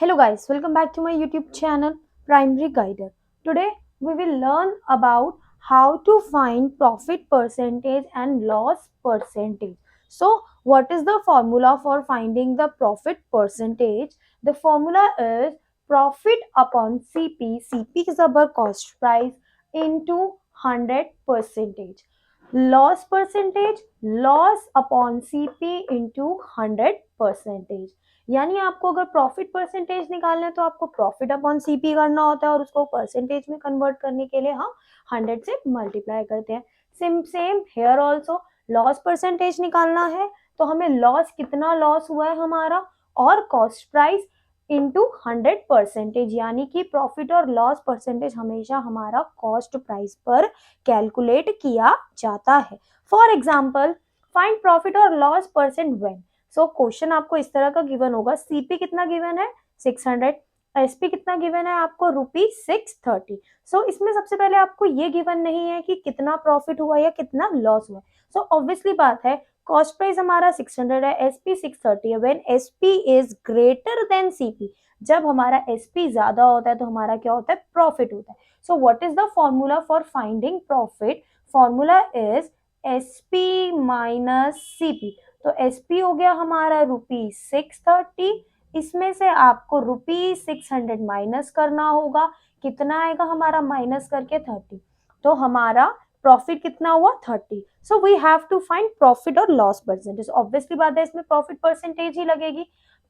Hello guys, welcome back to my YouTube channel Primary Guider. Today we will learn about how to find profit percentage and loss percentage. So what is the formula for finding the profit percentage? The formula is profit upon CP. CP is our cost price into 100 percentage. Loss percentage, loss upon CP into 100 percentage. यानी आपको अगर profit percentage निकालना है तो आपको profit upon CP करना होता है और उसको परसेंटेज में कन्वर्ट करने के लिए हम 100 से मल्टीप्लाई करते हैं. Same here also loss percentage निकालना है तो हमें लॉस कितना लॉस हुआ है हमारा और कॉस्ट प्राइस इंटू 100 परसेंटेज, यानी कि प्रॉफिट और लॉस परसेंटेज हमेशा हमारा कॉस्ट प्राइस पर कैलकुलेट किया जाता है. फॉर एग्जाम्पल फाइंड प्रॉफिट और loss percent when. So question आपको इस तरह का गिवन होगा. सीपी कितना गिवन है 600, एसपी कितना गिवन है आपको ₹630. सो इसमें सबसे पहले आपको ये गिवन नहीं है कि कितना प्रॉफिट हुआ या कितना लॉस हुआ. सो ऑब्वियसली बात है कॉस्ट प्राइस हमारा 600 है, एसपी 630 है. When SP is greater than CP, जब हमारा एसपी ज्यादा होता है तो हमारा क्या होता है प्रॉफिट होता है. So what is the formula for finding profit? Formula is SP minus CP. तो एसपी हो गया हमारा ₹630. इसमें से आपको ₹600 माइनस करना होगा. कितना आएगा हमारा माइनस करके 30. तो हमारा प्रॉफिट कितना हुआ 30. So we have to find profit और लॉस परसेंटेज. ऑब्वियसली बात है इसमें प्रॉफिट परसेंटेज ही लगेगी.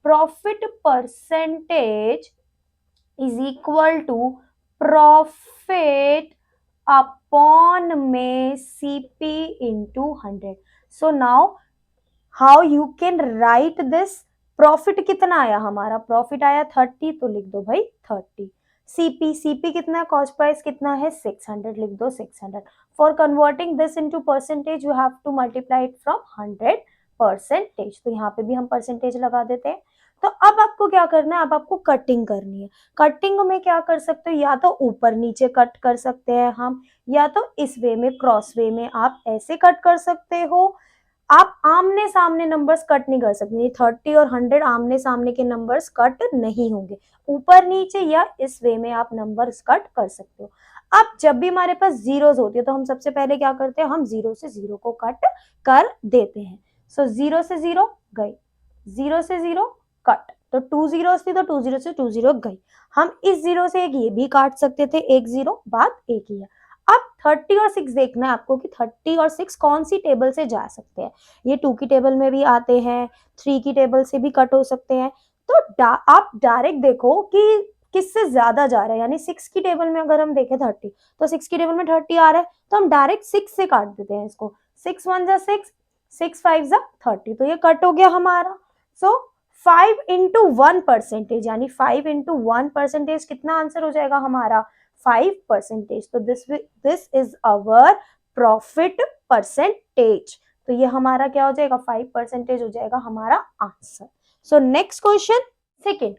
Profit percentage is equal to profit upon में CP into 100. So now how you can write this. Profit कितना आया हमारा, प्रॉफिट आया 30 तो लिख दो भाई 30. सीपी कितना, कॉस्ट प्राइस कितना है 600, लिख दो 600. For converting this into percentage you have to multiply it from 100 percentage. तो यहाँ पे भी हम परसेंटेज लगा देते हैं. तो अब आपको क्या करना है, अब आपको कटिंग करनी है. कटिंग में क्या कर सकते हो, या तो ऊपर नीचे कट कर सकते हैं हम, या तो इस वे में क्रॉस वे में आप ऐसे कट कर सकते हो. आप आमने सामने नंबर्स कट नहीं कर सकते. 30 और 100 आमने सामने के नंबर्स कट नहीं होंगे. ऊपर नीचे या इस वे में आप नंबर्स कट कर सकते हो. अब जब भी हमारे पास जीरोस होती है तो हम सबसे पहले क्या करते हैं, हम जीरो से जीरो को कट कर देते हैं. सो जीरो से जीरो गई, जीरो से जीरो कट. तो 2 जीरोस थी तो 2 जीरो से 2 जीरो गई. हम इस जीरो से एक ये भी काट सकते थे, एक जीरो बाद एक ही है. अब 30 और 6 देखना है आपको कि 30 और 6 कौन सी टेबल से जा सकते हैं. ये 2 की टेबल में भी आते हैं, 3 की टेबल से भी कट हो सकते हैं. तो आप डायरेक्ट देखो कि किससे ज्यादा जा रहा है. यानी 6 की टेबल में अगर हम देखें 30, तो 6 की टेबल में 30 आ रहा है तो हम डायरेक्ट 6 से काट देते हैं इसको. 6 1 जा 6, 6 5 जा 30. तो ये कट हो गया हमारा. सो 5 इंटू 1 परसेंटेज, यानी 5 इंटू 1 परसेंटेज कितना आंसर हो जाएगा हमारा 5%. तो this is our profit percentage. तो ये हमारा क्या हो जाएगा 5% हो जाएगा हमारा answer. So next question second.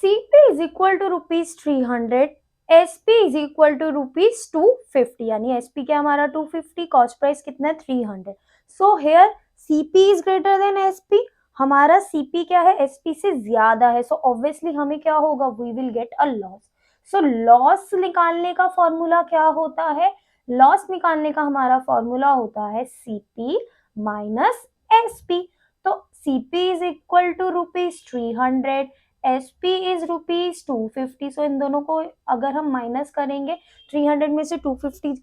CP is equal to ₹300, SP is equal to ₹250. यानी एसपी क्या हमारा 250, कॉस्ट प्राइस कितना है 300. So here CP is greater than SP. हमारा सीपी क्या है एसपी से ज्यादा है. सो ऑब्वियसली हमें क्या होगा, we will get a loss. So loss निकालने का फॉर्मूला क्या होता है, लॉस निकालने का हमारा फॉर्मूला होता है सीपी माइनस एसपी. तो CP is equal to ₹300, SP is ₹250. So इन दोनों को अगर हम माइनस करेंगे, 300 में से 250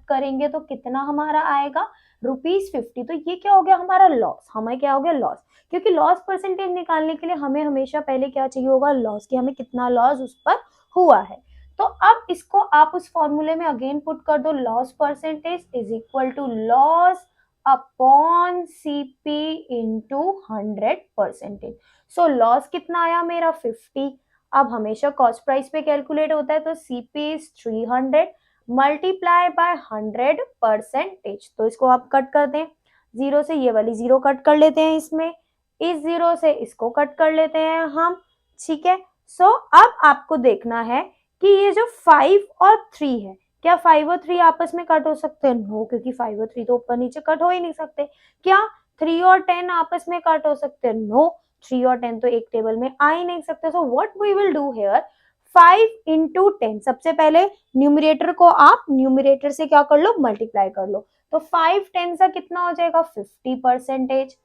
करेंगे तो कितना हमारा आएगा ₹50. तो ये क्या हो गया हमारा लॉस. हमें क्या हो गया लॉस, क्योंकि लॉस परसेंटेज निकालने के लिए हमें हमेशा पहले क्या चाहिए होगा लॉस, कि हमें कितना लॉस उस पर हुआ है. तो अब इसको आप उस फॉर्मूले में अगेन पुट कर दो. Loss percentage is equal to loss upon CP into 100%. So loss कितना आया मेरा 50. अब हमेशा कॉस्ट प्राइस पे कैलकुलेट होता है तो सीपी इज 300 मल्टीप्लाई बाय 100%. तो इसको आप कट कर दें. जीरो से ये वाली जीरो कट कर लेते हैं, इसमें इस जीरो से इसको कट कर लेते हैं हम. ठीक है. सो अब आपको देखना है कि ये जो 5 और 3 है, क्या 5 और 3 आपस में कट हो सकते हैं? नो, क्योंकि 5 और 3 तो ऊपर नीचे कट हो ही नहीं सकते. क्या 3 और 10 आपस में कट हो सकते हैं? नो, 3 और 10 तो एक टेबल में आ ही नहीं सकते. So what we will do here, 5 into 10. सबसे पहले न्यूमरेटर को आप न्यूमरेटर से क्या कर लो, मल्टीप्लाई कर लो. तो 5 10 सा कितना हो जाएगा, 50%.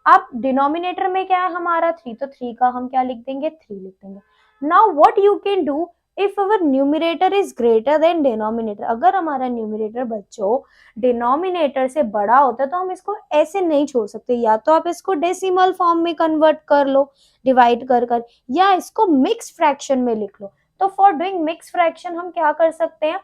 अब डिनोमिनेटर में क्या है हमारा 3, तो 3 का हम क्या लिख देंगे, 3 लिख देंगे. Now what you can do, if our numerator is greater than denominator, अगर हमारा न्यूमरेटर बच्चों डिनोमिनेटर से बड़ा होता है तो हम इसको ऐसे नहीं छोड़ सकते, या तो आप इसको डेसिमल फॉर्म में कन्वर्ट कर लो डिवाइड कर कर, या इसको मिक्स फ्रैक्शन में लिख लो. तो फॉर डूइंग मिक्स फ्रैक्शन हम क्या कर सकते हैं,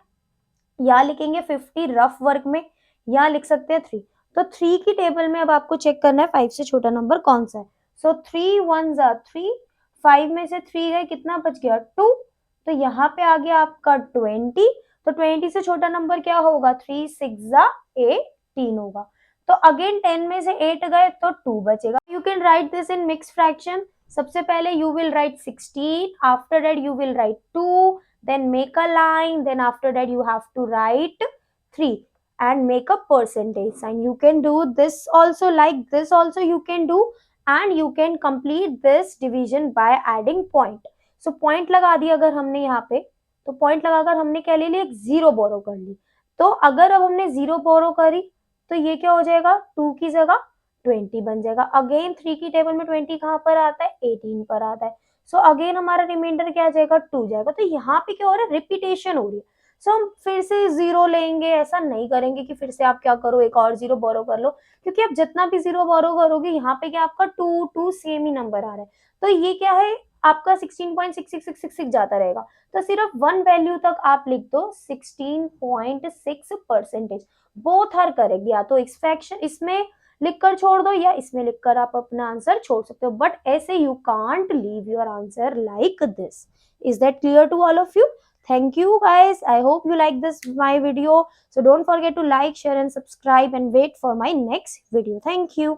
या लिखेंगे 50 रफ वर्क में, या लिख सकते हैं 3. तो 3 की टेबल में अब आपको चेक करना है 5 से छोटा नंबर कौन सा है. सो 3 1 3, 5 में से 3 गए, कितना बच गया 2. तो यहाँ पे आ गया आपका 20. तो 20 से छोटा नंबर क्या होगा, 3 6 18 होगा. तो अगेन 10 में से 8 गए तो 2 बचेगा. You can write this in mix fraction. सबसे पहले you will write 16, after that you will write 2, then make a line, then after that you have to write 3 and make a percentage sign. You can do this also, like this also you can do, and you can complete this division by adding point. So point लगा दिया अगर हमने यहाँ पे, तो point लगाकर हमने क्या ले लिया, एक जीरो बोरो कर ली. तो अगर अब हमने जीरो बोरो करी तो ये क्या हो जाएगा, 2 की जगह 20 बन जाएगा. अगेन 3 की टेबल में 20 कहाँ पर आता है, 18 पर आता है. सो अगेन हमारा रिमाइंडर क्या आ जाएगा, 2 जाएगा. तो यहाँ पे क्या हो रहा है, रिपीटेशन हो रही है. सो हम फिर से जीरो लेंगे, ऐसा नहीं करेंगे कि फिर से आप क्या करो एक और जीरो बोरो कर लो, क्योंकि आप जितना भी जीरो बोरो करोगे यहाँ पे क्या आपका 2 2 सेम ही नंबर आ रहा है. तो ये क्या है, आपका 16.6666 जाता रहेगा. तो सिर्फ वन वैल्यू तक आप लिख दो 16.6%. बोथ आर करेक्ट, या तो इस फ्रैक्शन इसमें लिखकर छोड़ दो या इसमें लिखकर आप अपना आंसर छोड़ सकते हो, बट ऐसे you can't leave your answer like this. Is that clear to all of you? Thank you guys, I hope you like this my video. So don't forget to like, share and subscribe and wait for my next video. Thank you.